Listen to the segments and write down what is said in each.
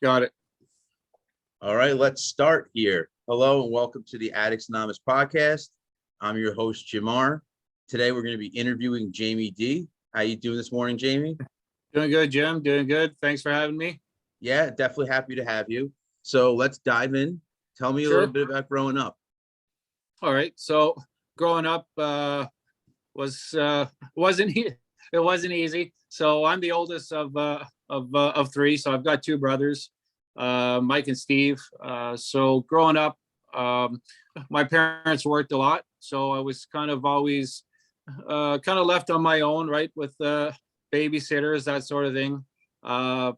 Got it. All right, let's start here. Hello and welcome to the Addicts Anonymous podcast. I'm your host, Jamar. Today we're going to be interviewing Jamie D. How you doing this morning, Jamie? Doing good, Jim. Doing good. Thanks for having me. Yeah, definitely happy to have you. So let's dive in. Tell me a Sure. little bit about growing up. All right. So growing up wasn't it wasn't easy. So I'm the oldest of three. So I've got two brothers, Mike and Steve. So growing up, my parents worked a lot, so I was kind of always left on my own, right, with babysitters, that sort of thing. My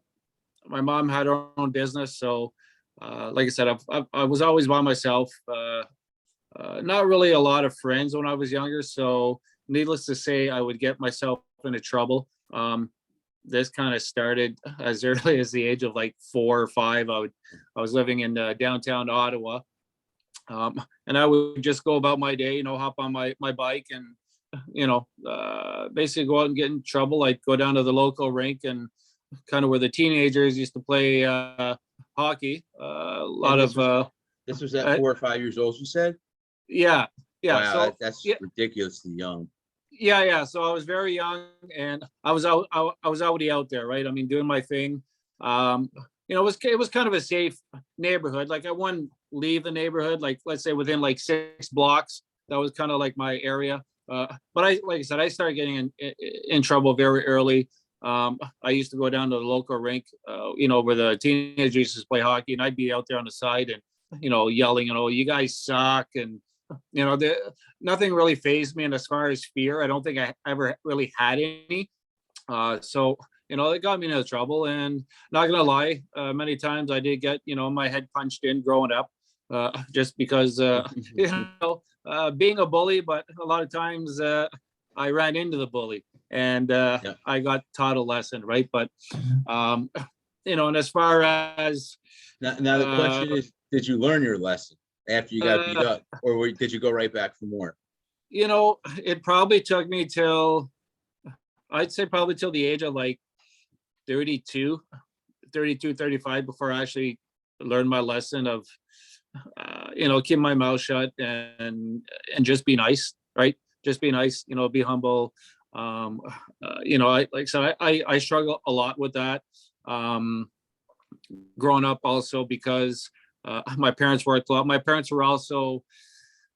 mom had her own business, so like I said, I was always by myself. Not really a lot of friends when I was younger, so needless to say, I would get myself into trouble. This kind of started as early as the age of like 4 or 5. I was living in downtown Ottawa, and I would just go about my day, hop on my bike and basically go out and get in trouble. I'd go down to the local rink and kind of where the teenagers used to play hockey. This was at 4 or 5 years old, you said? Yeah. Wow, So that's ridiculously young. Yeah. So I was very young, and I was already out there, right? I mean, doing my thing. It was kind of a safe neighborhood. Like I wouldn't leave the neighborhood, like let's say within like 6 blocks. That was kind of like my area. But like I said, I started getting in trouble very early. I used to go down to the local rink, where the teenagers used to play hockey, and I'd be out there on the side and yelling, you guys suck, and nothing really fazed me. And as far as fear, I don't think I ever really had any. So it got me into trouble, and not gonna lie, many times I did get my head punched in growing up, just because being a bully. But a lot of times I ran into the bully, and I got taught a lesson, right? But and as far as now the question is, did you learn your lesson after you got beat up, or did you go right back for more? It probably took me till the age of like 32, 35 before I actually learned my lesson of keep my mouth shut and just be nice, right? Just be nice, be humble. I struggle a lot with that growing up, also because my parents worked a lot. My parents were also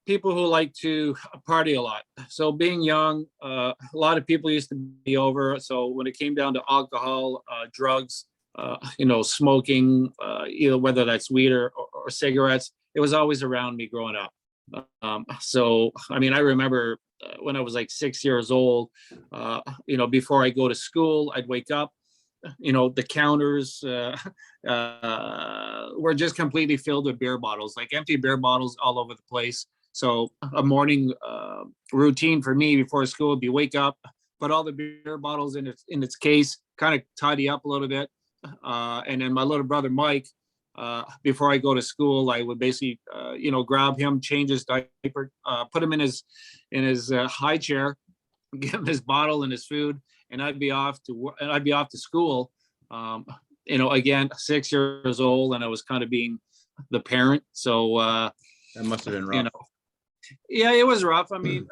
people who like to party a lot. So being young, a lot of people used to be over. So when it came down to alcohol, drugs, smoking, whether that's weed or cigarettes, it was always around me growing up. So, I mean, I remember when I was like 6 years old, before I go to school, I'd wake up, the counters were just completely filled with beer bottles, like empty beer bottles all over the place. So a morning routine for me before school would be wake up, put all the beer bottles in its case, kind of tidy up a little bit. And then my little brother, Mike, before I go to school, I would basically, grab him, change his diaper, put him in his high chair, give him his bottle and his food, and I'd be off to school. Again, 6 years old, and I was kind of being the parent. So that must have been rough. Yeah, it was rough. I mean,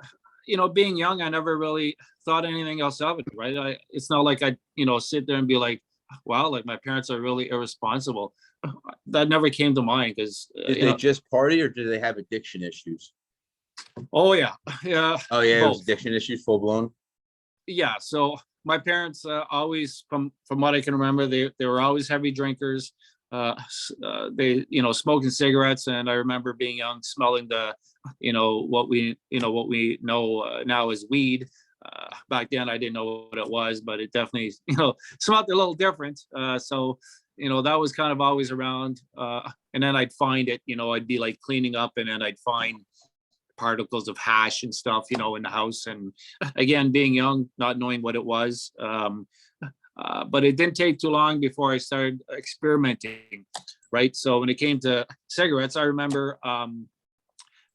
being young, I never really thought anything else of it, right? It's not like I, sit there and be like, wow, like my parents are really irresponsible. That never came to mind because did they just party, or did they have addiction issues? Oh yeah. Oh yeah, it was addiction issues, full blown. Yeah. So my parents always, from what I can remember, they were always heavy drinkers. They smoking cigarettes, and I remember being young, smelling the what we know now as weed. Back then I didn't know what it was, but it definitely smelled a little different. So that was kind of always around. And then I'd find it, I'd be like cleaning up, and then I'd find particles of hash and stuff in the house. And again, being young, not knowing what it was. But it didn't take too long before I started experimenting, right? So when it came to cigarettes, I remember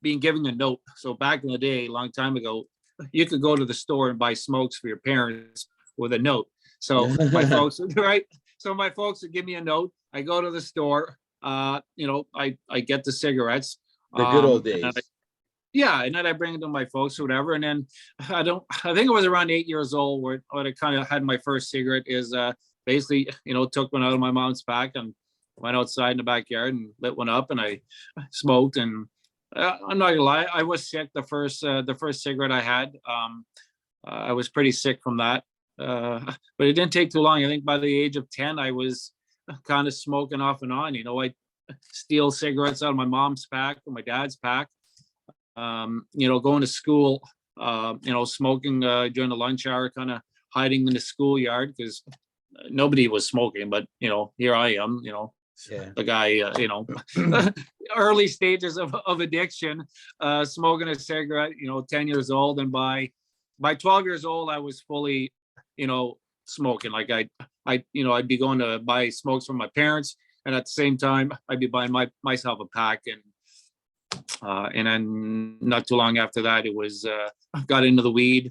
being given a note. So back in the day, a long time ago, you could go to the store and buy smokes for your parents with a note. So my folks, right? so my folks would give me a note. I go to the store. I get the cigarettes. The good old And days. yeah, and then I bring it to my folks or whatever. And then I think it was around 8 years old where when I kind of had my first cigarette is basically, took one out of my mom's pack and went outside in the backyard and lit one up and I smoked. And I'm not gonna lie, I was sick the first cigarette I had. I was pretty sick from that. But it didn't take too long. I think by the age of 10, I was kind of smoking off and on. I steal cigarettes out of my mom's pack or my dad's pack. Going to school, smoking during the lunch hour, kind of hiding in the schoolyard because nobody was smoking. But here I am. Yeah. The guy. Early stages of addiction, smoking a cigarette. 10 years old, and by 12 years old, I was fully, smoking. Like I'd be going to buy smokes from my parents, and at the same time, I'd be buying myself a pack. And then not too long after that, it was got into the weed,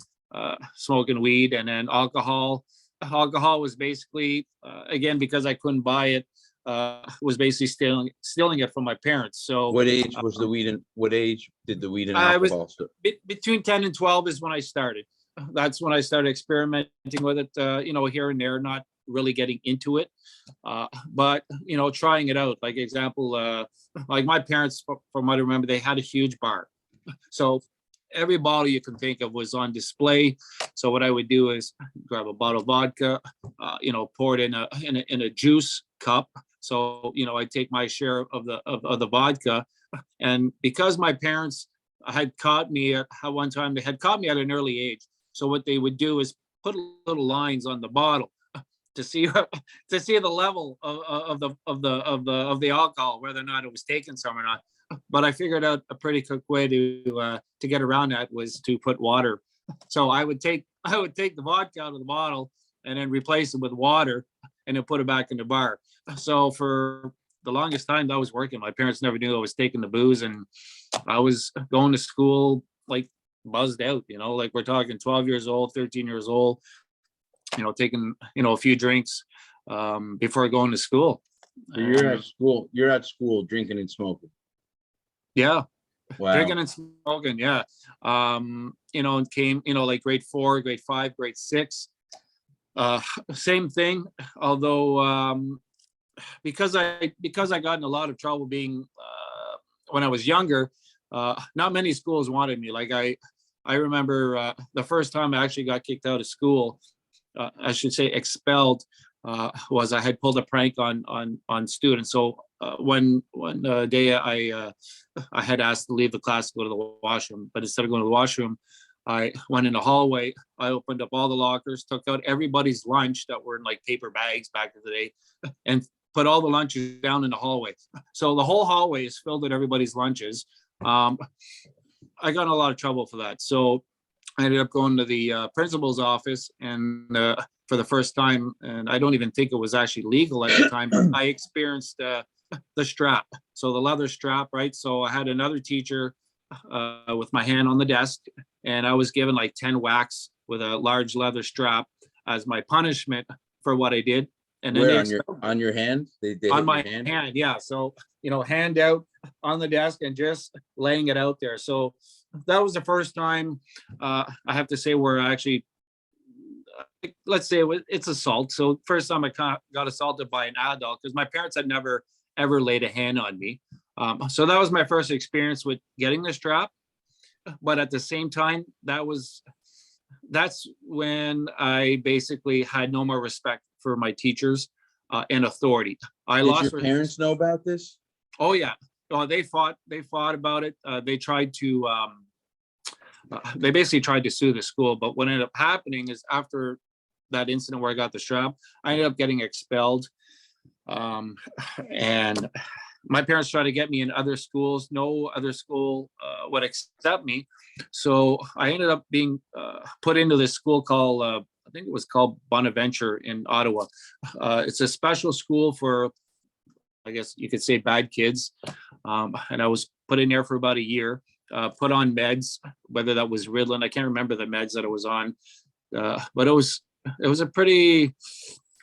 smoking weed, and then alcohol. Alcohol was basically again because I couldn't buy it, was basically stealing it from my parents. So What age was the weed and what age did the weed and I was alcohol start? between 10 and 12 is when I started. That's when I started experimenting with it, here and there, not really getting into it, but trying it out. Like example, like my parents, from what I remember, they had a huge bar, so every bottle you can think of was on display. So what I would do is grab a bottle of vodka, pour it in a juice cup. So I take my share of the vodka, and because my parents had caught me at one time, they had caught me at an early age. So what they would do is put little lines on the bottle to see the level of the alcohol, whether or not it was taken some or not. But I figured out a pretty quick way to get around that was to put water. So I would take the vodka out of the bottle and then replace it with water and then put it back in the bar. So for the longest time that was working. My parents never knew I was taking the booze, and I was going to school like buzzed out, like we're talking 12 years old, 13 years old, taking, a few drinks before going to school. So you're at school drinking and smoking. Yeah. Wow. Drinking and smoking. Yeah. And came, like grade 4, grade 5, grade 6. Same thing. Although, because I got in a lot of trouble being, when I was younger, not many schools wanted me. Like I remember the first time I actually got kicked out of school, I should say expelled, was I had pulled a prank on students. So one day I had asked to leave the class to go to the washroom, but instead of going to the washroom, I went in the hallway. I opened up all the lockers, took out everybody's lunch that were in like paper bags back in the day, and put all the lunches down in the hallway. So the whole hallway is filled with everybody's lunches. I got in a lot of trouble for that. So I ended up going to the principal's office, and for the first time, and I don't even think it was actually legal at the time, but I experienced the strap. So the leather strap, right? So I had another teacher with my hand on the desk, and I was given like 10 whacks with a large leather strap as my punishment for what I did. And then where on your hand? They on my hand, yeah. So hand out on the desk and just laying it out there. So that was the first time I have to say where I actually, let's say it's assault. So first time I got assaulted by an adult, because my parents had never ever laid a hand on me. So that was my first experience with getting the strap. But at the same time, that's when I basically had no more respect for my teachers and authority. Did your parents know about this? Oh yeah. Oh, they fought about it. They tried to they basically tried to sue the school, but what ended up happening is after that incident where I got the strap, I ended up getting expelled. And my parents tried to get me in other schools. No other school would accept me. So I ended up being put into this school called, I think it was called Bonaventure in Ottawa. It's a special school for, I guess you could say, bad kids. And I was put in there for about a year, put on meds, whether that was Ritalin. I can't remember the meds that I was on, but it was a pretty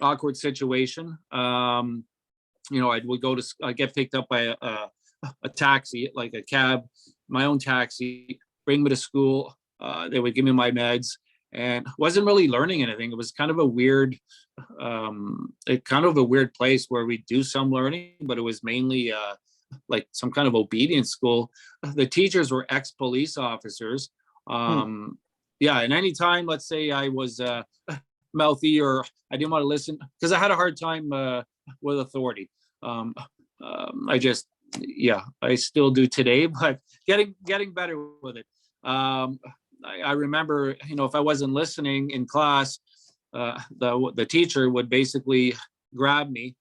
awkward situation. I would I get picked up by a taxi, like a cab, my own taxi, bring me to school. They would give me my meds, and wasn't really learning anything. It was kind of a weird place where we do some learning, but it was mainly like some kind of obedience school. The teachers were ex-police officers. Hmm. Yeah, and anytime, let's say I was mouthy or I didn't want to listen because I had a hard time with authority. Um, I just, yeah, I still do today, but getting better with it. I remember, if I wasn't listening in class, the teacher would basically grab me,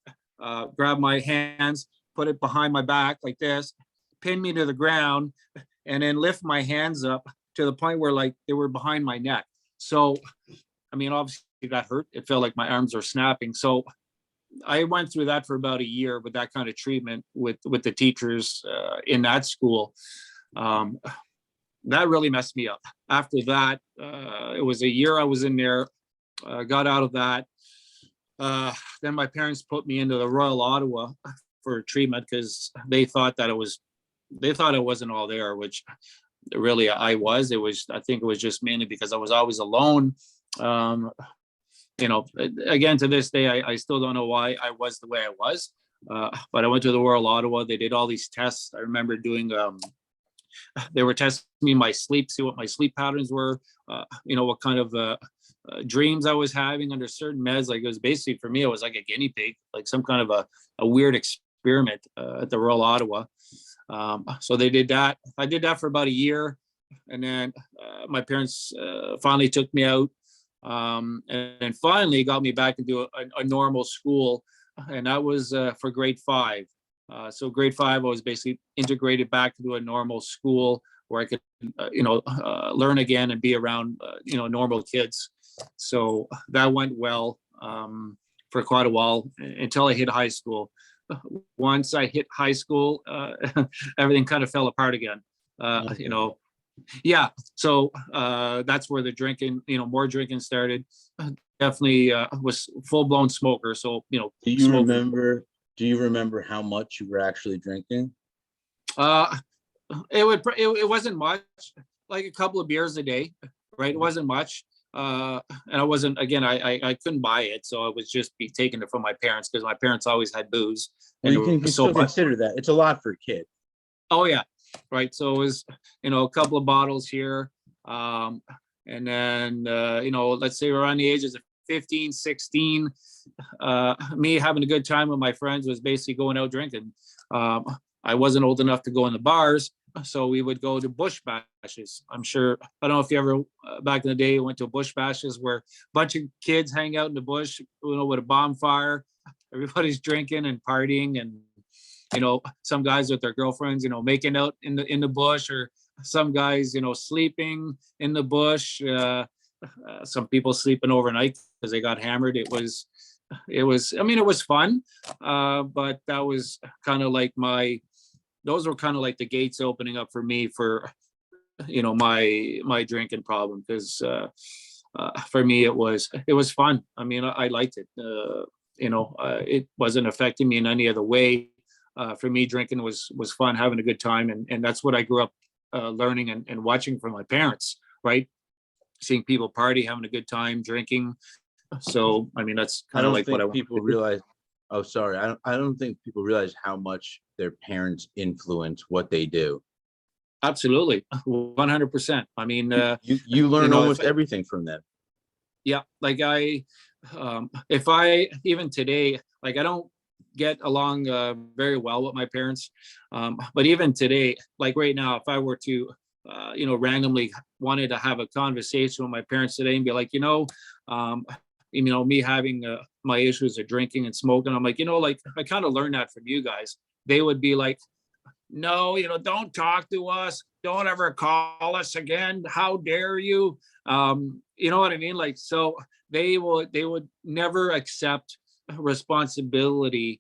grab my hands, put it behind my back like this, pin me to the ground, and then lift my hands up to the point where like they were behind my neck. So, I mean, obviously it got hurt. It felt like my arms were snapping. So I went through that for about a year with that kind of treatment with the teachers in that school. Um, that really messed me up. After that, it was a year I was in there, got out of that. Then my parents put me into the Royal Ottawa for treatment because they thought it wasn't all there, which really I was. I think it was just mainly because I was always alone. Um, Again, to this day, I still don't know why I was the way I was. But I went to the Royal Ottawa. They did all these tests. I remember doing, they were testing me my sleep, see what my sleep patterns were, what kind of dreams I was having under certain meds. Like it was basically, for me, it was like a guinea pig, like some kind of a weird experiment at the Royal Ottawa. So they did that. I did that for about a year. And then my parents finally took me out, and finally got me back into a normal school. And that was for grade 5. So grade 5, I was basically integrated back into a normal school where I could, learn again and be around, normal kids. So that went well for quite a while until I hit high school. Once I hit high school, everything kind of fell apart again. Okay. Yeah. So that's where the drinking, more drinking started. Definitely was full blown smoker. So, Do you smoking. remember? Do you remember how much you were actually drinking? Uh, it wasn't much, like a couple of beers a day, right? It wasn't much. And I wasn't, again, I couldn't buy it. So I was just be taking it from my parents because my parents always had booze Well, and you it can was so still much. consider that. It's a lot for a kid. Oh yeah. Right. So it was, a couple of bottles here. Um, and then, let's say around the ages of 15, 16, me having a good time with my friends was basically going out drinking. Um, I wasn't old enough to go in the bars, so we would go to bush bashes. I don't know if you ever, back in the day, went to bush bashes where a bunch of kids hang out in the bush, with a bonfire. Everybody's drinking and partying, and some guys with their girlfriends, making out in the bush, or some guys, sleeping in the bush. Some people sleeping overnight because they got hammered. I mean, it was fun, but that was kind of like those were kind of like the gates opening up for me for, my drinking problem. Because for me, it was fun. I mean, I liked it. It wasn't affecting me in any other way. For me, drinking was fun, having a good time, and that's what I grew up learning and watching from my parents. Right, seeing people party, having a good time, drinking. So, I mean, that's I kind of don't like what I think want people to do. realize. Oh, sorry. I don't think people realize how much their parents influence what they do. Absolutely, 100%. I mean, You learn if almost everything from them. yeah, like if I even today, like I don't get along very well with my parents, but even today, like right now, if I were to, randomly wanted to have a conversation with my parents today and be like, um, me having my issues of drinking and smoking, I'm like, like I kind of learned that from you guys. They would be like, no, don't talk to us. Don't ever call us again. How dare you? You know what I mean? Like, so they would never accept responsibility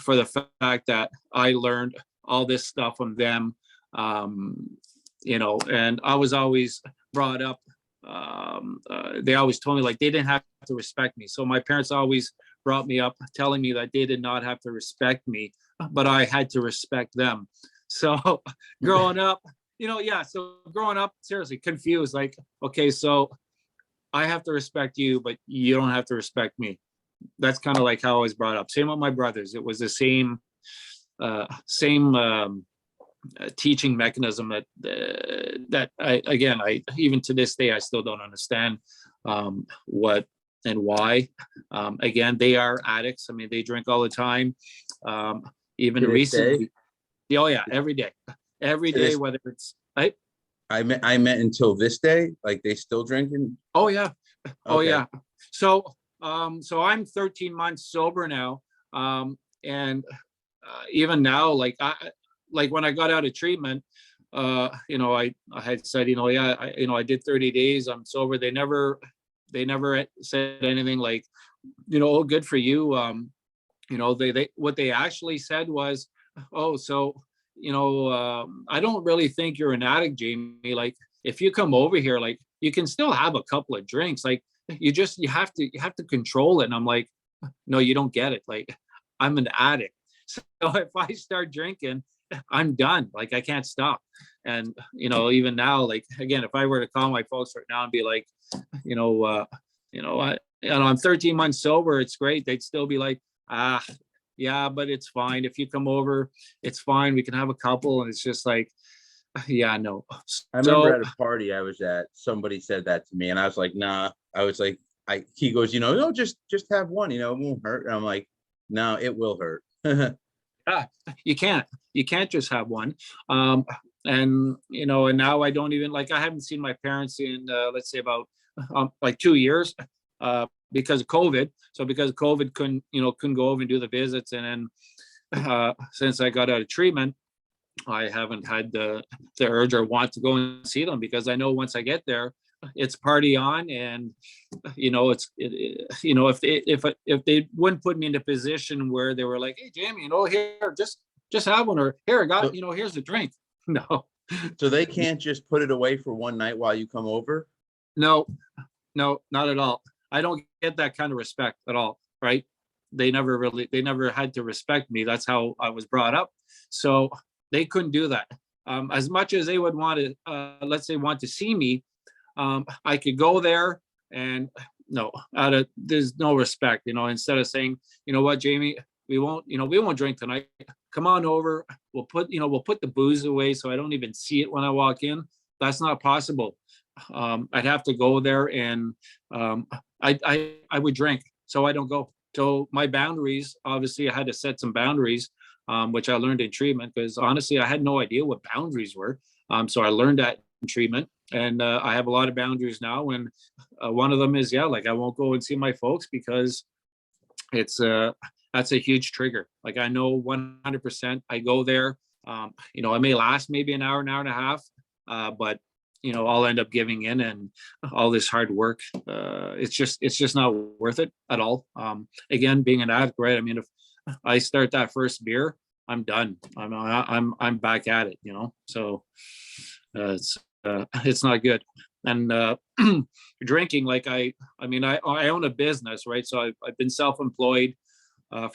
for the fact that I learned all this stuff from them. And I was always brought up they always told me like they didn't have to respect me. So my parents always brought me up telling me that they did not have to respect me, but I had to respect them. So growing up, yeah. So growing up, seriously confused, like, okay, so I have to respect you, but you don't have to respect me. That's kind of like how I was brought up. Same with my brothers. It was the same teaching mechanism that I even to this day I still don't understand what and why. Again, they are addicts. I mean, they drink all the time. Even To this day? recently, oh yeah, every To day, this, whether it's I. I meant until this day, like they still drinking. Oh yeah, oh Okay. yeah. So so I'm 13 months sober now, and even now, like when I got out of treatment, I had said, yeah, I did 30 days, I'm sober. They never said anything like, oh, good for you. They what they actually said was, oh, so I don't really think you're an addict, Jamie. Like, if you come over here, like, you can still have a couple of drinks. Like, you have to control it. And I'm like, no, you don't get it. Like, I'm an addict. So if I start drinking, I'm done. Like, I can't stop. And even now, like, again, if I were to call my folks right now and be like, I'm 13 months sober, it's great, they'd still be like, ah, yeah, but it's fine. If you come over, it's fine. We can have a couple. And it's just like, yeah, no. I remember So at a party I was at, somebody said that to me, and I was like, nah. I was like, he goes, no, just have one, it won't hurt. And I'm like, no, it will hurt. ah, you can't just have one. And now I don't even, like, I haven't seen my parents in let's say about like 2 years, because of COVID. So because of COVID, couldn't go over and do the visits. And then since I got out of treatment, I haven't had the urge or want to go and see them, because I know once I get there, it's party on. And if they wouldn't put me in a position where they were like, hey, Jamie, here, just have one, or here, I got, So, here's a drink. No, so they can't just put it away for one night while you come over? no, no, not at all. I don't get that kind of respect at all, right? They never had to respect me. That's how I was brought up. So they couldn't do that. As much as they would want to, let's say, want to see me, I could go there, and no, there's no respect. Instead of saying, what, Jamie, we won't drink tonight. Come on over. We'll put the booze away so I don't even see it when I walk in. That's not possible. I'd have to go there, and I would drink, so I don't go. So my boundaries, obviously, I had to set some boundaries, which I learned in treatment, because honestly, I had no idea what boundaries were. So I learned that in treatment, and I have a lot of boundaries now. And one of them is, yeah, like, I won't go and see my folks, because it's that's a huge trigger. Like, I know 100% I go there. I may last maybe an hour and a half, but I'll end up giving in, and all this hard work, it's just not worth it at all. Again, being an addict, right? I mean, if I start that first beer, I'm done. I'm back at it, So it's not good. And drinking, like, I own a business, right? So I've been self-employed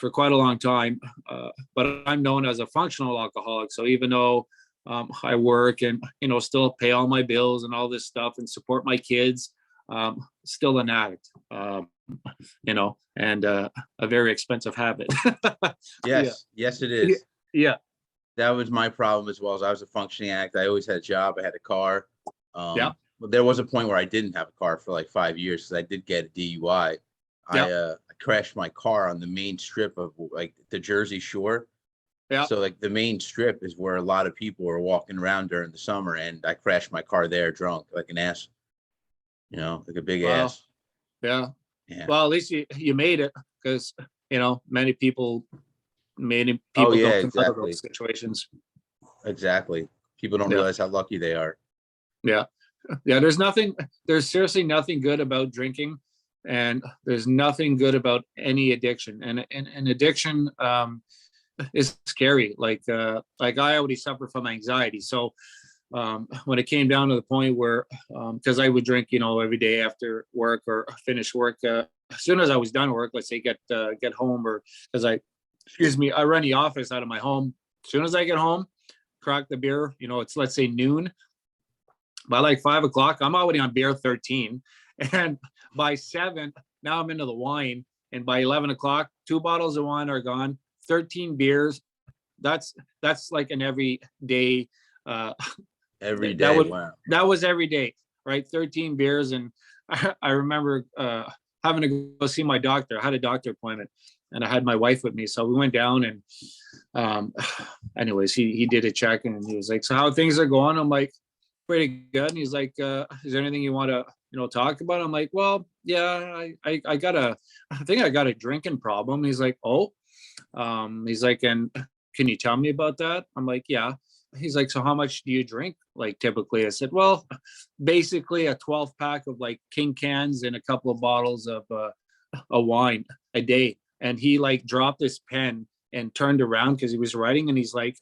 for quite a long time, but I'm known as a functional alcoholic. So even though I work and still pay all my bills and all this stuff and support my kids, still an addict, and a very expensive habit. Yes, yes, it is. Yeah, That was my problem as well. As I was a functioning addict, I always had a job, I had a car. yeah, But there was a point where I didn't have a car for like 5 years, because I did get a DUI. yeah, I crashed my car on the main strip of like the Jersey Shore. yeah. So like the main strip is where a lot of people are walking around during the summer, and I crashed my car there drunk, like an ass, like a big Wow. ass. Yeah. Yeah. Well, at least you made it, because many Oh people yeah, don't come out of exactly. those situations. Exactly. People don't Yeah. realize how lucky they are. Yeah. Yeah. There's seriously nothing good about drinking, and there's nothing good about any addiction. And addiction is scary. Like I already suffer from anxiety. So when it came down to the point where, because I would drink, every day after work or finish work, as soon as I was done work, let's say get home, or because I run the office out of my home. As soon as I get home, crack the beer, it's, let's say, noon. By like 5 o'clock, I'm already on beer 13. And by 7, now I'm into the wine. And by 11 o'clock, 2 bottles of wine are gone, 13 beers. That's like an everyday, Every that day. would, Wow. that was every day, right? 13 beers. And I remember having to go see my doctor. I had a doctor appointment and I had my wife with me. So we went down and anyways, he did a check and he was like, so how things are going? I'm like, pretty good. And he's like, is there anything you want to, talk about? I'm like, well, yeah, I think I got a drinking problem. He's like, oh, he's like, and can you tell me about that? I'm like, yeah. He's like, so how much do you drink? Like typically? I said, well, basically a 12 pack of like King cans and a couple of bottles of a wine a day. And he like dropped his pen and turned around because he was writing, and he's like,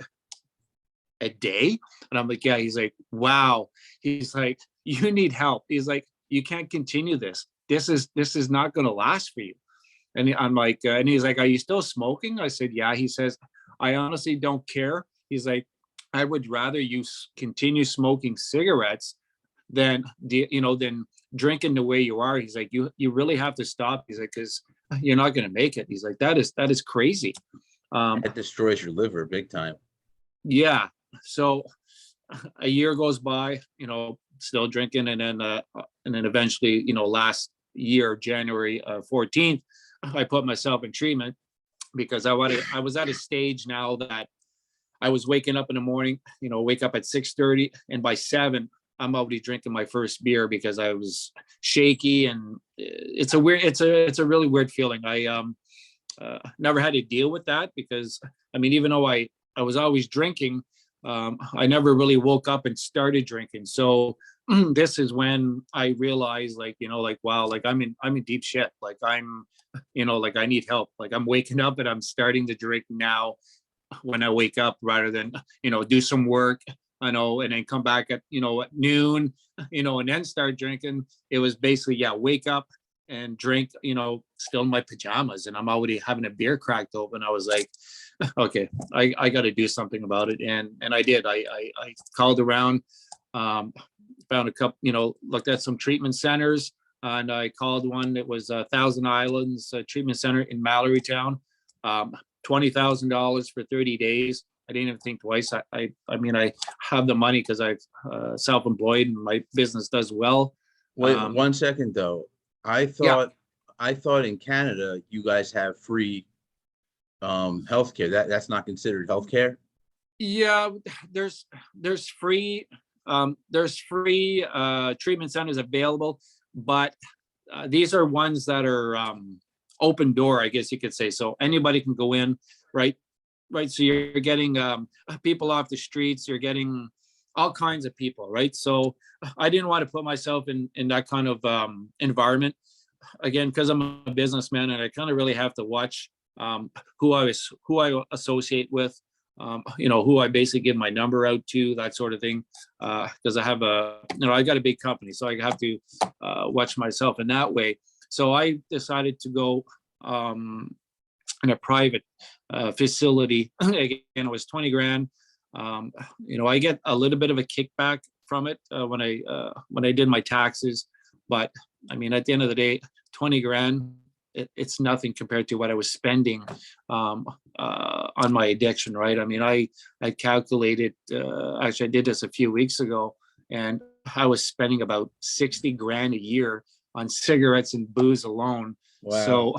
a day? And I'm like, yeah. He's like, wow. He's like, you need help. He's like, you can't continue this. This is not going to last for you. And I'm like, and he's like, are you still smoking? I said, yeah. He says, I honestly don't care. He's like, I would rather you continue smoking cigarettes than than drinking the way you are. He's like, you really have to stop. He's like, because you're not going to make it. He's like, that is crazy. It destroys your liver big time. Yeah. So a year goes by, still drinking, and then eventually, last year, January 14th, I put myself in treatment because I was at a stage now that I was waking up in the morning, wake up at 6:30, and by 7, I'm already drinking my first beer because I was shaky, and it's a really weird feeling. I never had to deal with that because, I mean, even though I was always drinking, I never really woke up and started drinking. So this is when I realized, like, wow, like I'm in deep shit. Like like I need help. Like I'm waking up and I'm starting to drink now when I wake up rather than, do some work, and then come back at, at noon, and then start drinking. It was basically, yeah, wake up and drink, still in my pajamas, and I'm already having a beer cracked open. I was like, okay, I got to do something about it. And I did. I called around, found a couple, looked at some treatment centers, and I called one that was Thousand Islands Treatment Center in Mallorytown. $20,000 for 30 days. I didn't even think twice. I mean, I have the money because I'm self-employed and my business does well. Wait 1 second though. I Yeah. thought in Canada you guys have free healthcare. That's not considered healthcare. Yeah, there's free treatment centers available, but these are ones that are open door, I guess you could say. So anybody can go in, right? Right. So you're getting people off the streets. You're getting all kinds of people, right? So I didn't want to put myself in that kind of environment again, because I'm a businessman and I kind of really have to watch who I associate with, who I basically give my number out to, that sort of thing. Because I have I got a big company, so I have to watch myself in that way. So I decided to go in a private facility. Again, it was 20 grand. I get a little bit of a kickback from it when I did my taxes, but I mean, at the end of the day, 20 grand, it's nothing compared to what I was spending on my addiction, right? I mean, I calculated, actually I did this a few weeks ago, and I was spending about 60 grand a year on cigarettes and booze alone. Wow. So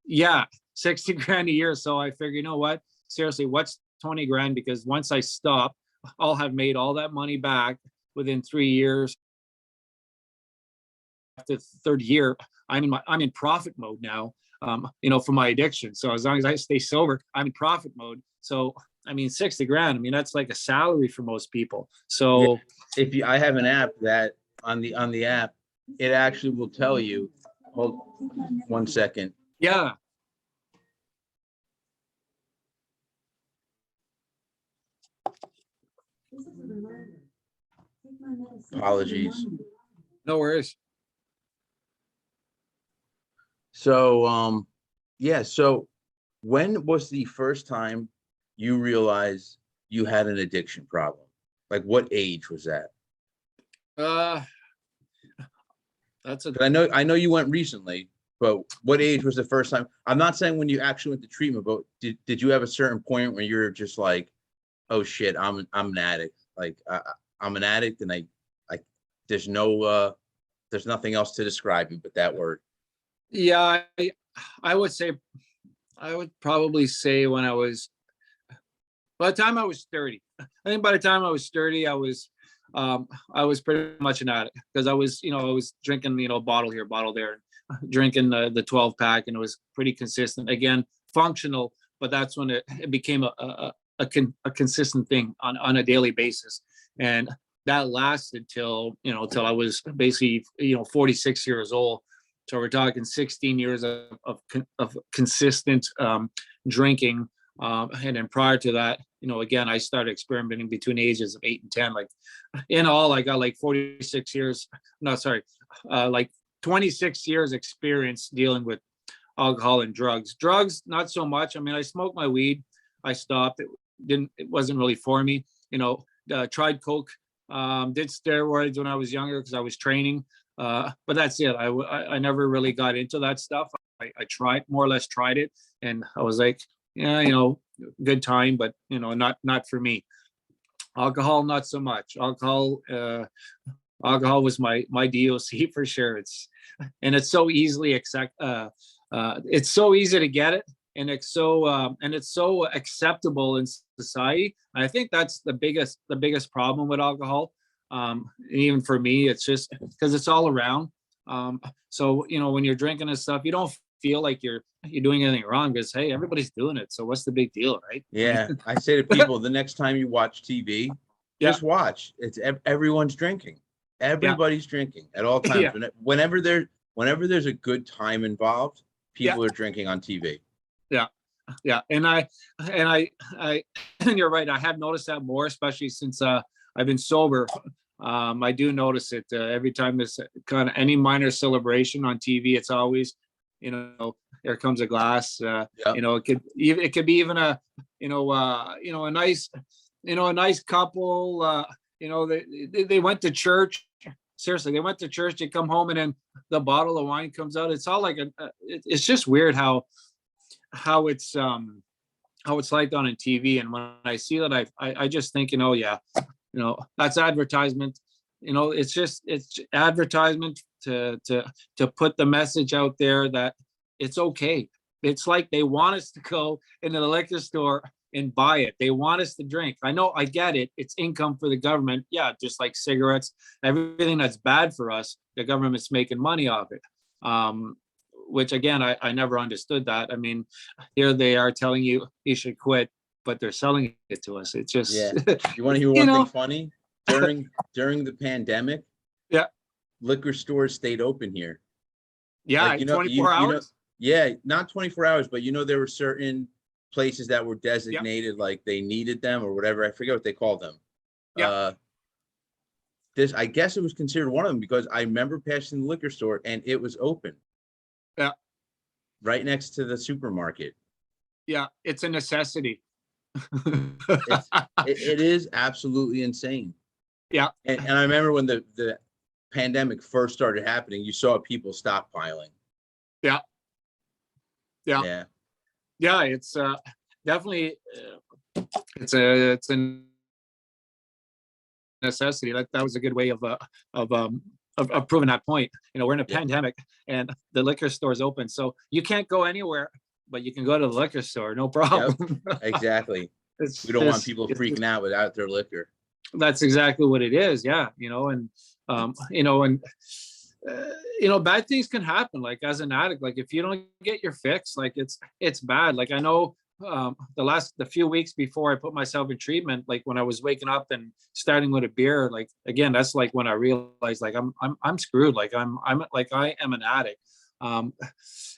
yeah, 60 grand a year. So I figured, you know what, seriously, what's 20 grand? Because once I stop, I'll have made all that money back within 3 years. After the third year, I'm in profit mode now, for my addiction. So as long as I stay sober, I'm in profit mode. So I mean, 60 grand, I mean, that's like a salary for most people. So yeah, I have an app that on the app, it actually will tell you. Hold 1 second. yeah. Apologies. No worries. So, yeah. So when was the first time you realized you had an addiction problem? Like what age was that? Uh, that's a 'Cause I know you went recently, but what age was the first time? I'm not saying when you actually went to treatment, but did you have a certain point where you're just like, oh shit, I'm an addict. Like I'm an addict, and I there's there's nothing else to describe it but that word. yeah. I would say I would probably say when I was by the time I was 30. I think by the time I was 30, I was pretty much an addict because I was drinking, bottle here, bottle there, drinking the 12 pack, and it was pretty consistent. Again, functional, but that's when it became a consistent thing on a daily basis. And that lasted till I was basically, 46 years old. So we're talking 16 years of consistent drinking. And then prior to that, again, I started experimenting between the ages of 8 and 10. Like in all, I got like 46 years, no, sorry, like 26 years experience dealing with alcohol and drugs. Drugs, not so much. I mean, I smoked my weed. I stopped. It wasn't really for me. Tried coke, did steroids when I was younger because I was training. But that's it. I never really got into that stuff. I tried, more or less tried it. And I was like, yeah, good time, but not for me. Alcohol, not so much. Alcohol was my DOC for sure. It's so easily it's so easy to get it, and it's so acceptable in society. I think that's the biggest problem with alcohol. Even for me, it's just because it's all around. So when you're drinking and stuff, you don't feel like you're doing anything wrong because hey, everybody's doing it. So what's the big deal, right? Yeah, I say to people, the next time you watch TV, Yeah, just watch. Everyone's drinking. yeah, Everybody's drinking at all times. yeah, Whenever there's a good time involved, yeah, people are drinking on TV. yeah, yeah. And and you're right. I have noticed that more, especially since I've been sober. I do notice it every time there's kind of any minor celebration on TV. It's always, here comes a glass. Yep. It could be even a nice, a nice couple. They went to church. Seriously, they went to church. They come home, and then the bottle of wine comes out. It's all like it's just weird how it's like on TV. And when I see that, I just think, yeah, that's advertisement. It's advertisement to put the message out there that it's okay. It's like they want us to go into the liquor store and buy it. They want us to drink. I know, I get it. It's income for the government. Yeah, just like cigarettes, everything that's bad for us, the government's making money off it. Which again, I never understood that. I mean, here they are telling you should quit, but they're selling it to us. It's just, Yeah. You want to hear one thing funny? During the pandemic, yeah, liquor stores stayed open here. yeah, Like 24 hours. Yeah, not 24 hours, but there were certain places that were designated like they needed them or whatever. I forget what they called them. Yeah. I guess it was considered one of them because I remember passing the liquor store and it was open. Yeah. Right next to the supermarket. Yeah, it's a necessity. It is absolutely insane. Yeah. And I remember when the pandemic first started happening, you saw people stockpiling. Yeah. Yeah. Yeah. Yeah. It's definitely it's a necessity. That was a good way of proving that point. We're in a pandemic and the liquor store's open, so you can't go anywhere, but you can go to the liquor store, no problem. Yep, exactly. We don't want people freaking out without their liquor. That's exactly what it is. Yeah, bad things can happen. Like as an addict, like if you don't get your fix, like it's bad. Like I know the few weeks before I put myself in treatment, like when I was waking up and starting with a beer, like again, that's like when I realized like I'm screwed. Like I am an addict.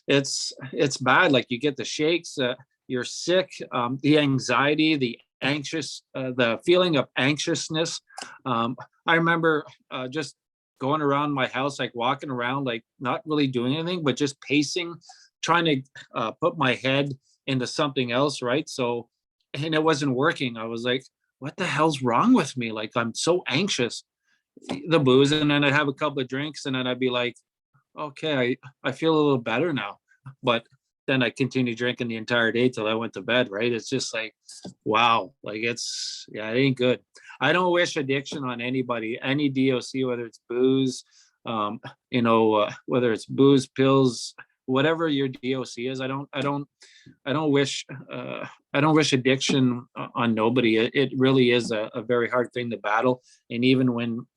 It's bad. Like you get the shakes, you're sick, the anxiety, the anxious, the feeling of anxiousness. I remember just going around my house, like walking around, like not really doing anything, but just pacing, trying to put my head into something else, right? So, and it wasn't working. I was like, what the hell's wrong with me? Like, I'm so anxious. The booze, and then I'd have a couple of drinks, and then I'd be like, okay, I feel a little better now. But then I continued drinking the entire day till I went to bed, right? It's just like, wow, like yeah, it ain't good. I don't wish addiction on anybody, any DOC, whether it's booze, whether it's booze, pills, whatever your DOC is. I don't wish, I don't wish addiction on nobody. It really is a very hard thing to battle. And even when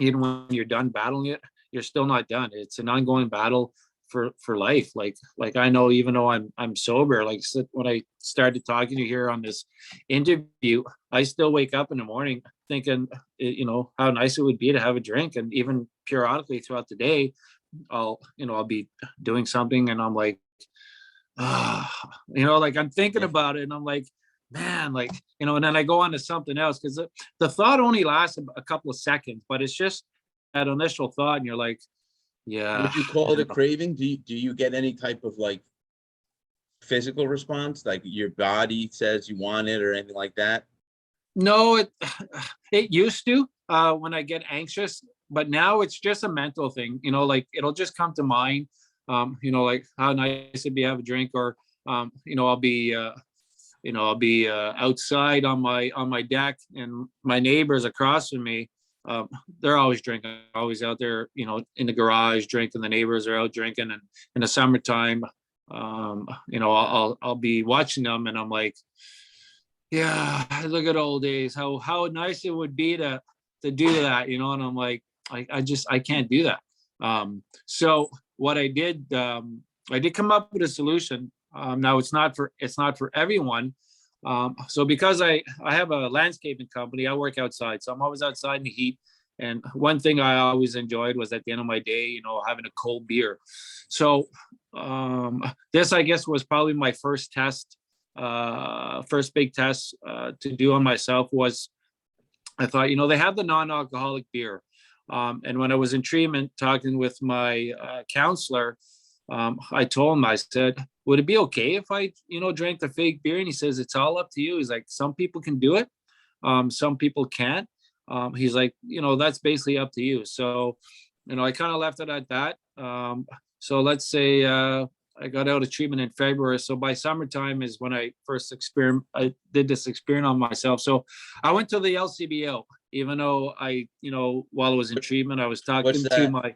you're done battling it, you're still not done. It's an ongoing battle for life. Like I know, even though I'm sober, like when I started talking to you here on this interview, I still wake up in the morning thinking, how nice it would be to have a drink. And even periodically throughout the day, I'll be doing something and I'm like, like I'm thinking about it and I'm like, man, like, and then I go on to something else because the thought only lasts a couple of seconds, but it's just that initial thought and you're like, yeah. Would you call it a craving? Do you get any type of like physical response, like your body says you want it or anything like that? No, it used to when I get anxious, but now it's just a mental thing, like it'll just come to mind, like how nice it'd be to have a drink, or I'll be outside on my deck, and my neighbors across from me, they're always drinking, always out there, in the garage drinking. The neighbors are out drinking, and in the summertime, I'll be watching them, and I'm like, yeah, look at old days, how nice it would be to do that, and I'm like, I can't do that. So what I did come up with a solution. Now it's not for everyone. So because I have a landscaping company, I work outside, so I'm always outside in the heat. And one thing I always enjoyed was at the end of my day, having a cold beer. So this, I guess, was probably my first big test to do on myself. Was I thought, they have the non-alcoholic beer. And when I was in treatment, talking with my counselor, I told him, I said, would it be okay if I, drank the fake beer? And he says, it's all up to you. He's like, some people can do it. Some people can't. He's like, that's basically up to you. So, I kind of left it at that. So let's say I got out of treatment in February. So by summertime is when I did this experiment on myself. So I went to the LCBO, even though while I was in treatment, I was talking to my,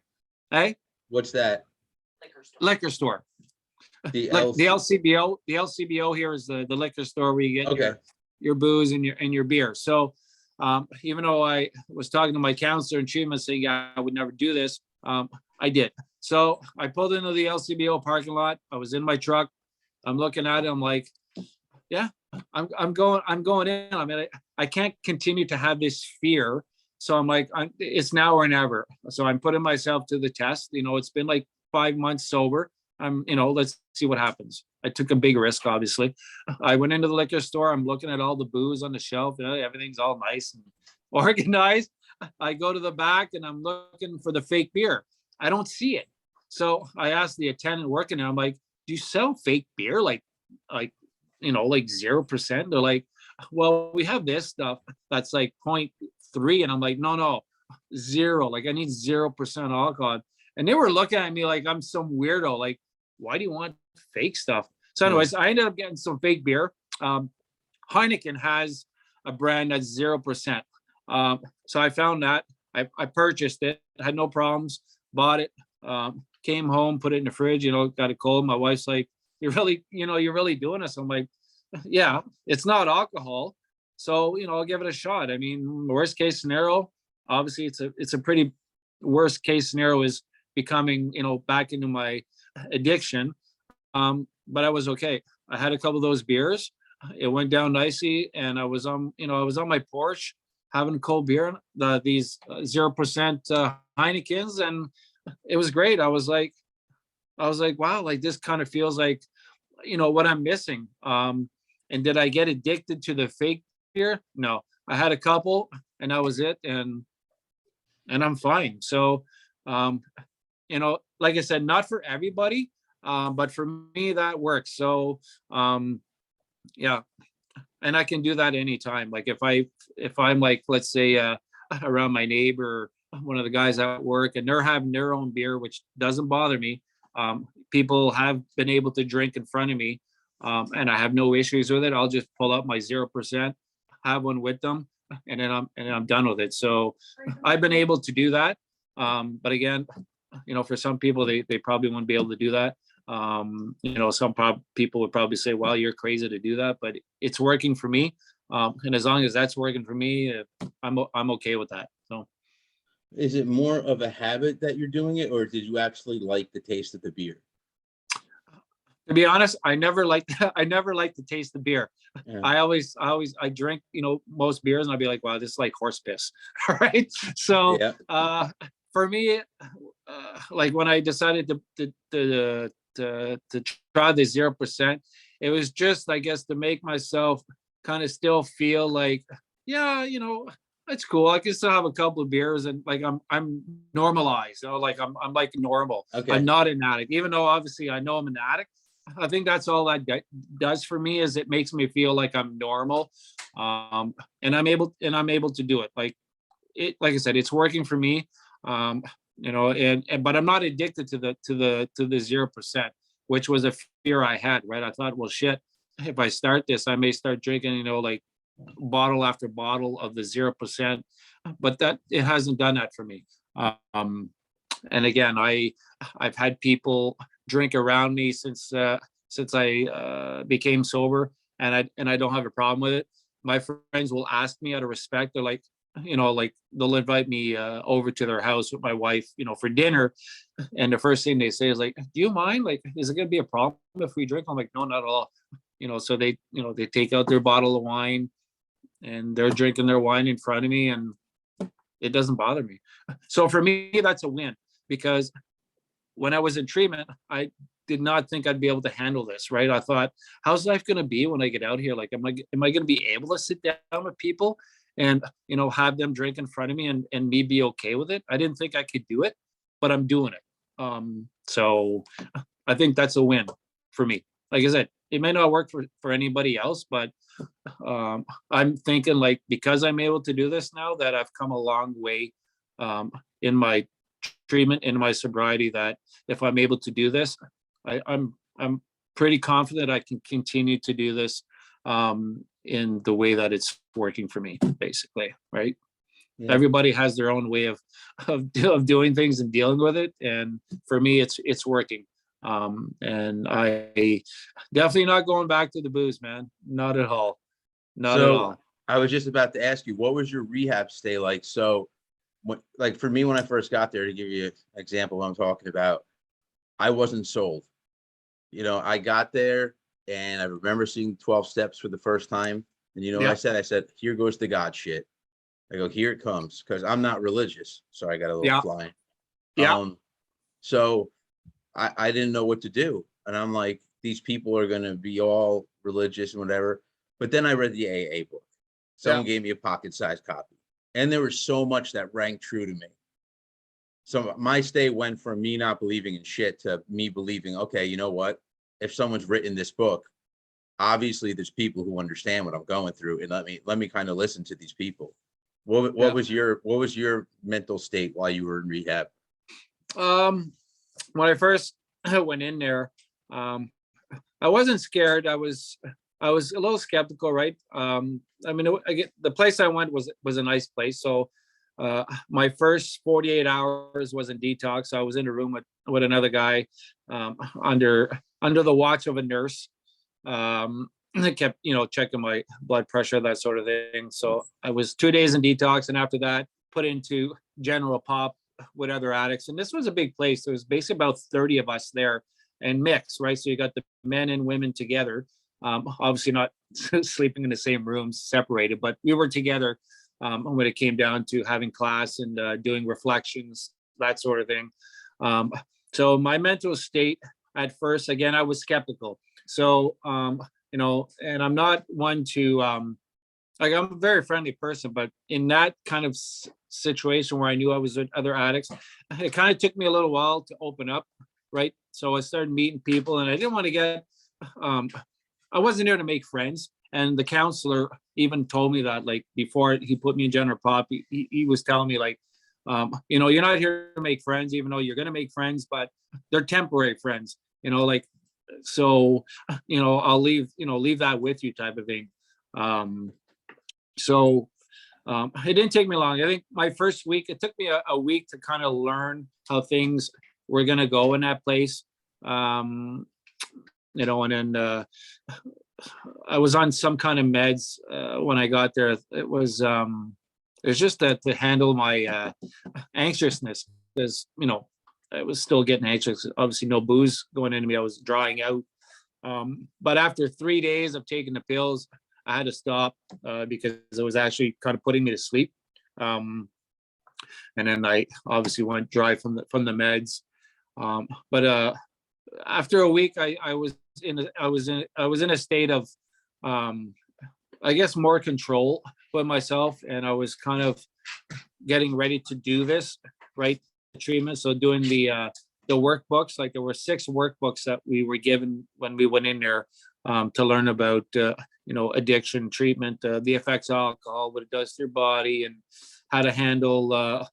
hey? What's that? Liquor store. The LCBO here is the liquor store where you get your booze and your beer. So even though I was talking to my counselor in treatment saying, yeah, I would never do this, I did. So I pulled into the LCBO parking lot. I was in my truck. I'm looking at it. I'm like, yeah, I'm going in. I mean, I can't continue to have this fear. So I'm like, it's now or never. So I'm putting myself to the test. It's been like 5 months sober. Let's see what happens. I took a big risk, obviously. I went into the liquor store. I'm looking at all the booze on the shelf. Everything's all nice and organized. I go to the back and I'm looking for the fake beer. I don't see it. So I asked the attendant working there, I'm like, do you sell fake beer? Like 0%? They're like, well, we have this stuff that's like 0.3. And I'm like, no, 0. Like I need 0% alcohol. And they were looking at me like I'm some weirdo. Like, why do you want fake stuff? So anyways, I ended up getting some fake beer. Heineken has a brand that's 0%. So I found that. I purchased it. Had no problems. Bought it. Came home, put it in the fridge. Got it cold. My wife's like, you're really doing this. I'm like, yeah, it's not alcohol. So, I'll give it a shot. I mean, worst case scenario, obviously it's a pretty worst case scenario is becoming, back into my addiction. But I was okay. I had a couple of those beers. It went down nicely. And I was on my porch having cold beer, these 0% Heinekens. And it was great. I was like, wow, like this kind of feels like, what I'm missing. And did I get addicted to the fake beer? No, I had a couple and that was it. And I'm fine. So, um, like I said, not for everybody, but for me that works. So, yeah, and I can do that anytime. Like if I'm like, let's say, around my neighbor, one of the guys at work, and they're having their own beer, which doesn't bother me. People have been able to drink in front of me, and I have no issues with it. I'll just pull out my 0%, have one with them, and I'm done with it. So I've been able to do that. But again, for some people, they probably wouldn't be able to do that. Some people would probably say, well, you're crazy to do that, but it's working for me. And as long as that's working for me, I'm okay with that. So Is it more of a habit that you're doing it, or did you actually like the taste of the beer? to be honest, I never liked I never liked to taste the beer. Yeah. I drink, most beers and I'd be like, wow, this is like horse piss. All right. So Yeah. for me, like when I decided to try the 0%, it was just, I guess, to make myself kind of still feel like, yeah, it's cool. I can still have a couple of beers and like I'm normalized, like I'm like normal. Okay. I'm not an addict, even though obviously I know I'm an addict. I think that's all that does for me is it makes me feel like I'm normal, and I'm able to do it. Like I said, it's working for me. And but I'm not addicted to the 0%, which was a fear I had. Right, I thought, well, shit, if I start this, I may start drinking, like bottle after bottle of the 0%, but that it hasn't done that for me. And again, I've had people drink around me since I became sober, and I don't have a problem with it. My friends will ask me out of respect. They're like, like they'll invite me over to their house with my wife, for dinner, and the first thing they say is like, "Do you mind? Like, is it gonna be a problem if we drink?" I'm like, "No, not at all." So they take out their bottle of wine, and they're drinking their wine in front of me, and it doesn't bother me. So for me, that's a win, because when I was in treatment, I did not think I'd be able to handle this, right? I thought, how's life going to be when I get out here? Like, am I going to be able to sit down with people and, have them drink in front of me and me be okay with it? I didn't think I could do it, but I'm doing it. So I think that's a win for me. Like I said, it may not work for anybody else, but I'm thinking, like, because I'm able to do this now, that I've come a long way in my treatment, in my sobriety, that if I'm able to do this, I'm pretty confident I can continue to do this in the way that it's working for me, basically, right? Yeah. Everybody has their own way of doing things and dealing with it, and for me, it's working. And I definitely not going back to the booze, man. Not at all. Not at all. I was just about to ask you, what was your rehab stay like? So, like for me, when I first got there, to give you an example of what I'm talking about, I wasn't sold. I got there and I remember seeing 12 steps for the first time. And what I said? I said, here goes the God shit. I go, here it comes, because I'm not religious. So I got a little fly. Yeah. So I didn't know what to do. And I'm like, these people are going to be all religious and whatever. But then I read the AA book. Someone gave me a pocket-sized copy. And there was so much that rang true to me. So my stay went from me not believing in shit to me believing, okay, you know what? If someone's written this book, obviously there's people who understand what I'm going through, and let me kind of listen to these people. What was your mental state while you were in rehab? When I first went in there, I wasn't scared. I was a little skeptical, right? I mean, the place I went was a nice place. So my first 48 hours was in detox. I was in a room with another guy, under the watch of a nurse. I kept, checking my blood pressure, that sort of thing. So I was 2 days in detox, and after that, put into general pop with other addicts. And this was a big place. There was basically about 30 of us there, and mixed, right? So you got the men and women together. Obviously not sleeping in the same rooms, separated, but we were together when it came down to having class and doing reflections, that sort of thing. So my mental state at first, again, I was skeptical. So, and I'm not one to like I'm a very friendly person, but in that kind of situation where I knew I was with other addicts, it kind of took me a little while to open up, right? So I started meeting people, and I didn't want to get, um, I wasn't there to make friends. And the counselor even told me that, like, before he put me in general pop, he was telling me, like, you're not here to make friends, even though you're going to make friends, but they're temporary friends, like, so, I'll leave that with you, type of thing. Um, so it didn't take me long. I think my first week, it took me a week to kind of learn how things were going to go in that place. Um, and then I was on some kind of meds when I got there. It was just that to handle my anxiousness, because I was still getting anxious. Obviously, no booze going into me. I was drying out. But after 3 days of taking the pills, I had to stop because it was actually kind of putting me to sleep. And then I obviously went dry from the meds. But after a week, I was in a state of, I guess, more control with myself, and I was kind of getting ready to do this, right? Treatment. So doing the workbooks, like there were 6 workbooks that we were given when we went in there to learn about addiction treatment, the effects of alcohol, what it does to your body, and how to handle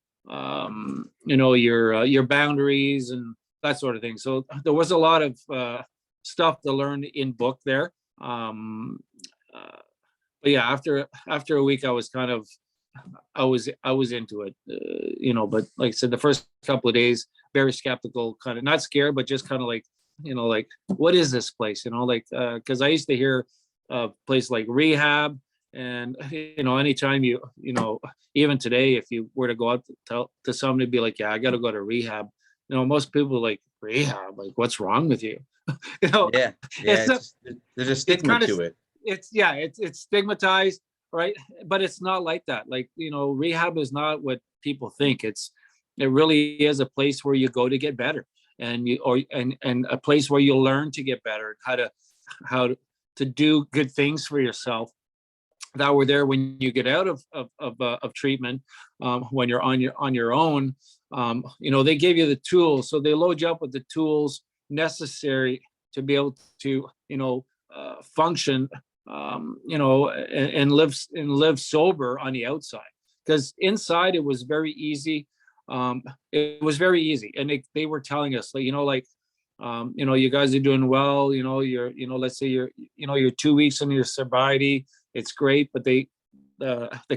your boundaries and that sort of thing. So there was a lot of stuff to learn in book there. But yeah, after a week, I was kind of, I was into it, but like I said, the first couple of days, very skeptical, kind of not scared, but just kind of like, like, what is this place? Because I used to hear a place like Rehab, and anytime even today, if you were to go out to somebody, be like, yeah, I got to go to rehab. Most people are like, rehab, like, what's wrong with you? Yeah, yeah. There's a stigma kind of, to it. it's stigmatized, right? But it's not like that. Like, rehab is not what people think. It really is a place where you go to get better, and and a place where you learn to get better, how to do good things for yourself that were there when you get out of treatment. When you're on your own, they give you the tools, so they load you up with the tools necessary to be able to function, and live sober on the outside. Because inside it was very easy. It was very easy, and they were telling us, like, you guys are doing well. Let's say you're 2 weeks into your sobriety. It's great, but the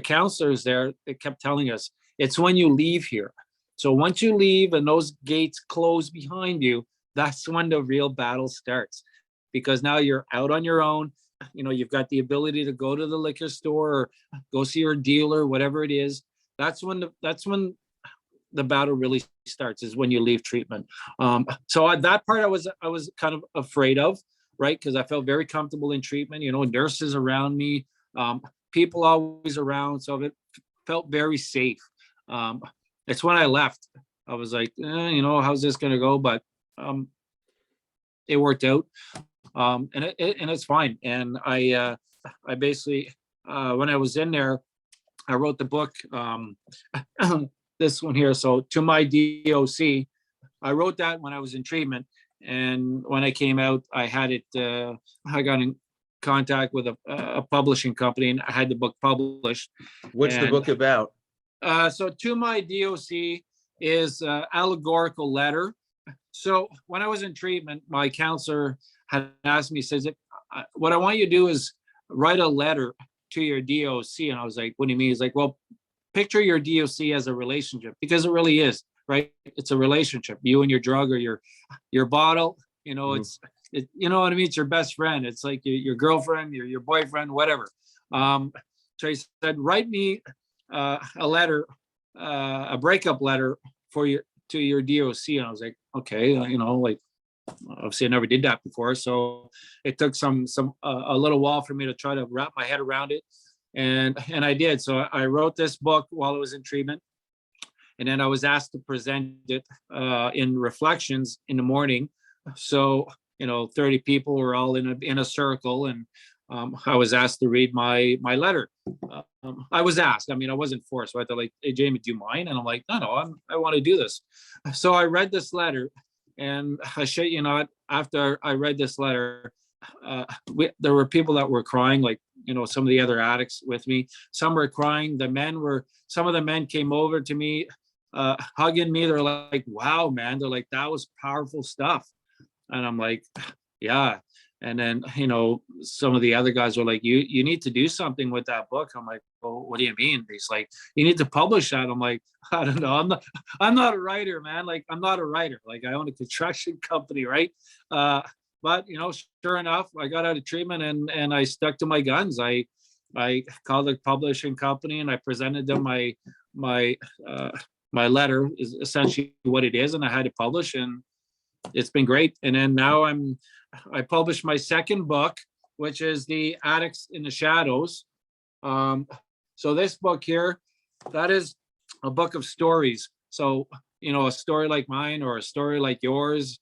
counselors there, they kept telling us, it's when you leave here. So once you leave and those gates close behind you, that's when the real battle starts, because now you're out on your own. You've got the ability to go to the liquor store or go see your dealer, whatever it is. That's when the battle really starts, is when you leave treatment. So that part I was kind of afraid of, right? Because I felt very comfortable in treatment, nurses around me, people always around. So it felt very safe. It's when I left, I was like, how's this going to go? But it worked out. And it's fine. And I basically, when I was in there, I wrote the book, this one here. So To My DOC, I wrote that when I was in treatment. And when I came out, I had it, I got in contact with a publishing company, and I had the book published. What's the book about? So To My DOC is allegorical letter. So when I was in treatment, my counselor had asked me, says, what I want you to do is write a letter to your DOC. And I was like, what do you mean? He's like, well, picture your DOC as a relationship, because it really is, right? It's a relationship. You and your drug, or your bottle, you know what I mean? It's your best friend. It's like your girlfriend, your boyfriend, whatever. So he said, write me a letter, a breakup letter to your DOC. And I was like, okay, like, obviously I never did that before. So it took a little while for me to try to wrap my head around it. And I did. So I wrote this book while I was in treatment. And then I was asked to present it in reflections in the morning. So, 30 people were all in a circle, and I was asked to read my letter. I was asked. I mean, I wasn't forced. So I thought, like, hey, Jamie, do you mind? And I'm like, no, I want to do this. So I read this letter, and I shit you not, after I read this letter, there were people that were crying, like, some of the other addicts with me. Some were crying. Some of the men came over to me, hugging me. They're like, wow, man. They're like, that was powerful stuff. And I'm like, yeah. And then, some of the other guys were like, you need to do something with that book. I'm like, well, what do you mean? He's like, you need to publish that. I'm like, I don't know. I'm not a writer, man. Like, I'm not a writer. Like, I own a construction company, right? But sure enough, I got out of treatment, and I stuck to my guns. I called a publishing company, and I presented them my letter is essentially what it is, and I had to publish, and it's been great. And then now I published my second book, which is the Addicts in the Shadows. So this book here, that is a book of stories. So, a story like mine or a story like yours,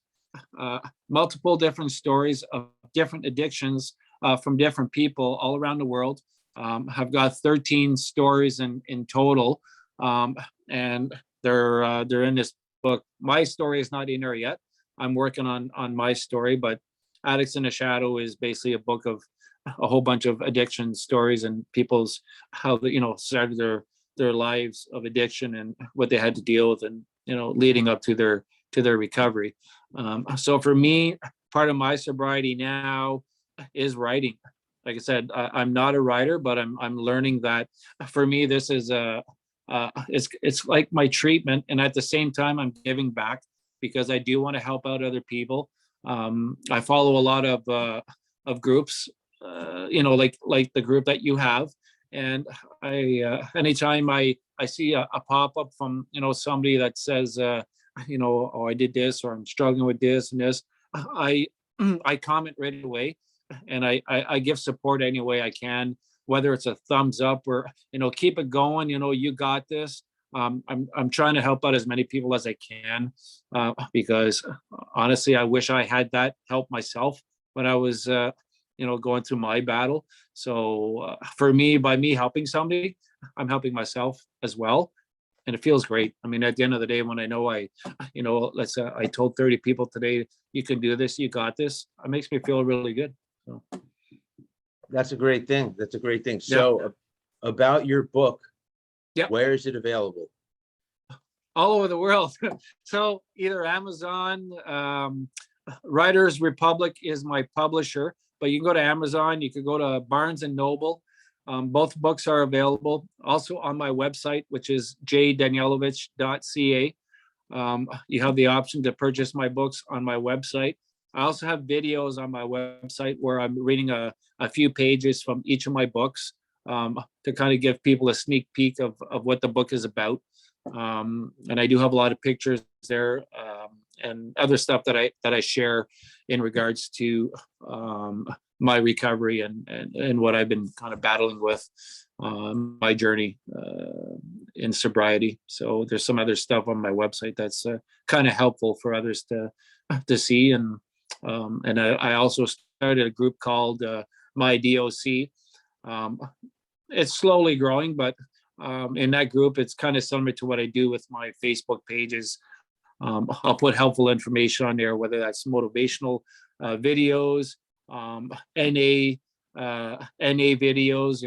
multiple different stories of different addictions from different people all around the world. I've got 13 stories in total, and they're in this book. My story is not in there yet. I'm working on my story, but Addicts in the Shadow is basically a book of a whole bunch of addiction stories and people's how they, started their lives of addiction and what they had to deal with, and leading up to their recovery. So for me, part of my sobriety now is writing. Like I said, I'm not a writer, but I'm learning that for me this is it's like my treatment, and at the same time I'm giving back because I do want to help out other people. I follow a lot of groups, like the group that you have, and I anytime I see a pop up from somebody that says oh, I did this, or I'm struggling with this and this, I I comment right away, and I give support any way I can, whether it's a thumbs up or keep it going, you got this. I'm trying to help out as many people as I can, because honestly, I wish I had that help myself when I was, going through my battle. So for me, by me helping somebody, I'm helping myself as well, and it feels great. I mean, at the end of the day, when I know let's say I told 30 people today, you can do this, you got this, it makes me feel really good. So That's a great thing. yeah, So about your book, yeah, where is it available? all over the world. So either Amazon, Writers Republic is my publisher, but you can go to Amazon, you could go to Barnes and Noble. Both books are available. Also on my website, which is jdanielovich.ca. You have the option to purchase my books on my website. I also have videos on my website where I'm reading a few pages from each of my books, to kind of give people a sneak peek of what the book is about. And I do have a lot of pictures there, and other stuff that I share in regards to my recovery and what I've been kind of battling with my journey in sobriety. So there's some other stuff on my website that's kind of helpful for others to see. And I also started a group called My DOC. It's slowly growing, but in that group, it's kind of similar to what I do with my Facebook pages. I'll put helpful information on there, whether that's motivational videos, NA videos,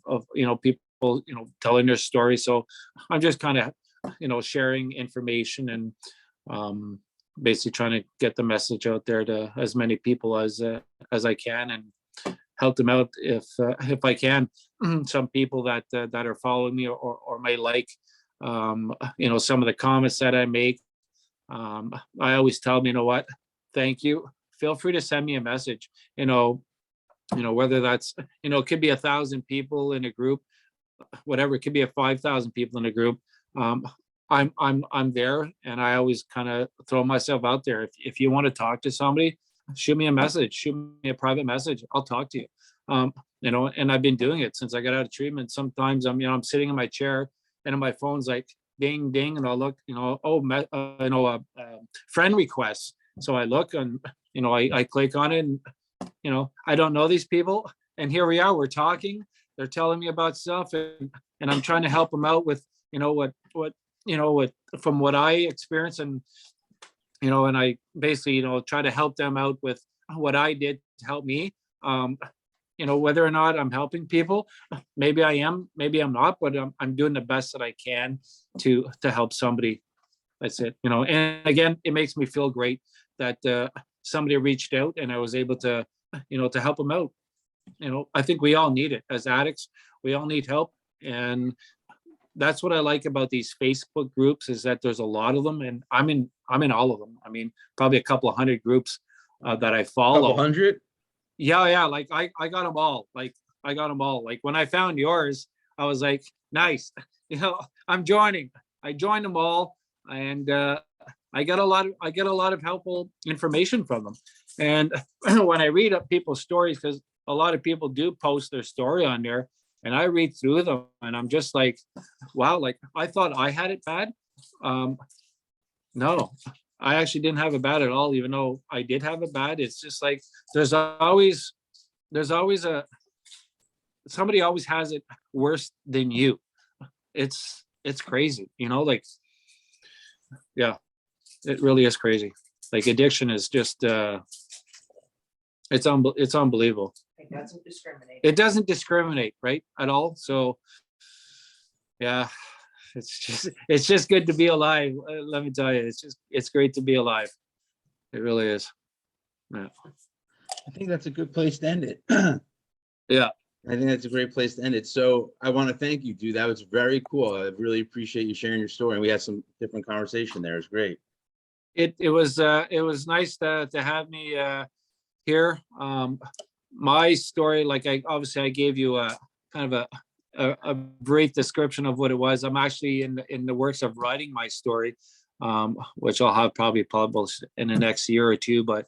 of people, telling their story. So I'm just kind of, sharing information and basically trying to get the message out there to as many people as I can, and help them out if I can. Some people that are following me or may like, some of the comments that I make. I always tell them, what, thank you. Feel free to send me a message. Whether that's, it could be 1,000 people in a group, whatever. It could be 5,000 people in a group. I'm there, and I always kind of throw myself out there. If you want to talk to somebody, shoot me a message, shoot me a private message. I'll talk to you. And I've been doing it since I got out of treatment. Sometimes I'm sitting in my chair, and my phone's like ding, ding, and I'll look, friend requests. So I look, and I click on it, and I don't know these people, and here we are, we're talking, they're telling me about stuff, and I'm trying to help them out with, what from what I experienced, and, and I basically, try to help them out with what I did to help me. Whether or not I'm helping people, maybe I am, maybe I'm not, but I'm doing the best that I can to help somebody. That's it. And again, it makes me feel great that somebody reached out and I was able to, to help them out. I think we all need it as addicts. We all need help. And that's what I like about these Facebook groups, is that there's a lot of them, and I'm in all of them. I mean, probably a couple of hundred groups that I follow. Couple hundred? Yeah. Like I got them all. Like I got them all. Like when I found yours, I was like, nice. I'm joining. I joined them all, and I get a lot of helpful information from them. And when I read up people's stories, because a lot of people do post their story on there, and I read through them, and I'm just like, wow, like I thought I had it bad. No, I actually didn't have it bad at all, even though I did have it bad. It's just like there's always somebody always has it worse than you. It's crazy, like, yeah, it really is crazy. Like addiction is just it's unbelievable. It doesn't discriminate. It doesn't discriminate, right, at all. So yeah, it's just good to be alive. Let me tell you, it's great to be alive. It really is. Yeah. I think that's a good place to end it. Yeah. I think that's a great place to end it. So I want to thank you, dude. That was very cool. I really appreciate you sharing your story. And we had some different conversation there. It was great. It was nice to have me here. My story, like I gave you a kind of a brief description of what it was. I'm actually in the works of writing my story, which I'll have probably published in the next year or two, but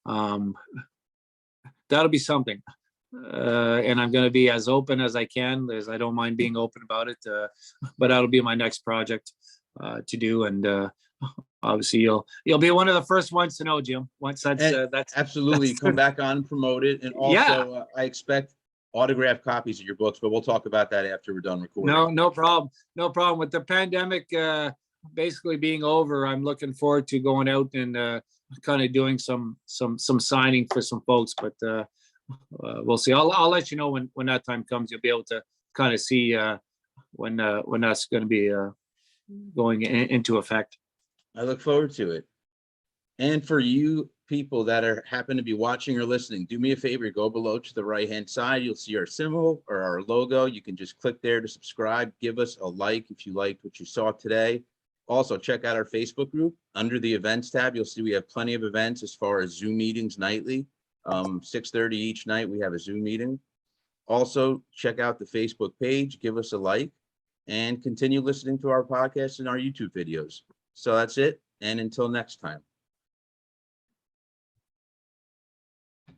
that'll be something. And I'm going to be as open as I can, as I don't mind being open about it. But that'll be my next project to do. And obviously you'll be one of the first ones to know, Jim. Once that's absolutely come back on and promote it. And also I expect autographed copies of your books, but we'll talk about that after we're done recording. No problem. No problem. With the pandemic basically being over, I'm looking forward to going out and kind of doing some signing for some folks, but we'll see. I'll let you know when that time comes. You'll be able to kind of see when that's going to be going into effect. I look forward to it. And for you people that happen to be watching or listening, do me a favor, go below to the right-hand side. You'll see our symbol or our logo. You can just click there to subscribe. Give us a like if you liked what you saw today. Also, check out our Facebook group. Under the events tab, you'll see we have plenty of events as far as Zoom meetings nightly. 6:30 each night, we have a Zoom meeting. Also, check out the Facebook page, give us a like, and continue listening to our podcast and our YouTube videos. So that's it. And until next time.